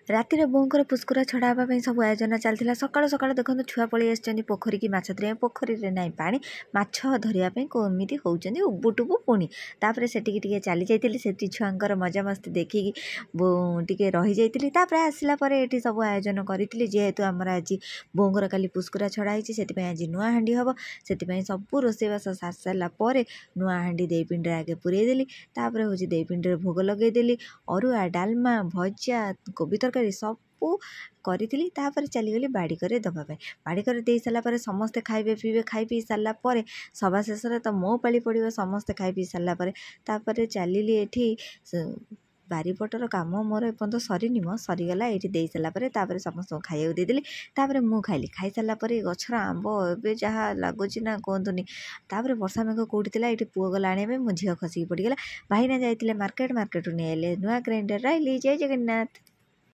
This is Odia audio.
ରାତିରେ ବୋଉଙ୍କର ପୁସ୍କୁରା ଛଡ଼ା ହେବା ପାଇଁ ସବୁ ଆୟୋଜନ ଚାଲିଥିଲା। ସକାଳୁ ସକାଳୁ ଦେଖନ୍ତୁ ଛୁଆ ପଳେଇ ଆସିଛନ୍ତି ପୋଖରୀ କି ମାଛ ଧରିବା। ପୋଖରୀରେ ନାହିଁ ପାଣି, ମାଛ ଧରିବା ପାଇଁ କେମିତି ହେଉଛନ୍ତି ଉବୁଟୁବୁ। ପୁଣି ତାପରେ ସେଠିକି ଟିକେ ଚାଲି ଯାଇଥିଲି, ସେଠି ଛୁଆଙ୍କର ମଜାମସ୍ତି ଦେଖିକି ଟିକେ ରହିଯାଇଥିଲି। ତାପରେ ଆସିଲା ପରେ ଏଠି ସବୁ ଆୟୋଜନ କରିଥିଲି। ଯେହେତୁ ଆମର ଆଜି ବୋଉଙ୍କର କାଲି ପୁସ୍କୁରା ଛଡ଼ା ହେଇଛି, ସେଥିପାଇଁ ଆଜି ନୂଆ ହାଣ୍ଡି ହେବ। ସେଥିପାଇଁ ସବୁ ରୋଷେଇବାସ ସାରି ସାରିଲା ପରେ ନୂଆ ହାଣ୍ଡି ଦେଇ ପିଣ୍ଡିରେ ଆଗେ ପୁରେଇ ଦେଲି। ତାପରେ ହେଉଛି ଦେଇ ପିଣ୍ଡିରେ ଭୋଗ ଲଗେଇଦେଲି। ଅରୁଆ, ଡାଲମା, ଭଜା, କୋବି ତରକାରୀ ସବୁ କରିଥିଲି। ତାପରେ ଚାଲିଗଲି ବାଡ଼ିକରେ ଦେବା ପାଇଁ। ବାଡ଼ିକରେ ଦେଇ ସାରିଲା ପରେ ସମସ୍ତେ ଖାଇବେ ପିଇବେ। ଖାଇ ପିଇ ସାରିଲା ପରେ ସଭା ଶେଷରେ ତ ମୋ ପାଳି ପଡ଼ିବ। ସମସ୍ତେ ଖାଇ ପିଇ ସାରିଲା ପରେ ତାପରେ ଚାଲିଲି ଏଠି ବାରିପଟର କାମ ମୋର ଏପର୍ଯ୍ୟନ୍ତ ସରିନି, ସରିଗଲା। ଏଇଠି ଦେଇ ସାରିଲା ପରେ ତାପରେ ସମସ୍ତଙ୍କୁ ଖାଇବାକୁ ଦେଇଦେଲି। ତାପରେ ମୁଁ ଖାଇଲି। ଖାଇସାରିଲା ପରେ ଗଛର ଆମ୍ବ ଏବେ ଯାହା ଲାଗୁଛି ନା କୁହନ୍ତୁନି। ତାପରେ ବର୍ଷା ମେଘ କେଉଁଠି ଥିଲା, ଏଇଠି ପୁଅ ଗଲା ଆଣିବା ପାଇଁ, ମୋ ଝିଅ ଖସିକି ପଡ଼ିଗଲା। ଭାଇନା ଯାଇଥିଲେ ମାର୍କେଟରୁ ନେଇ ଆଇଲେ ନୂଆ ଗ୍ରାଇଣ୍ଡର। ରହିଲି, ଜୟ ଜଗନ୍ନାଥ।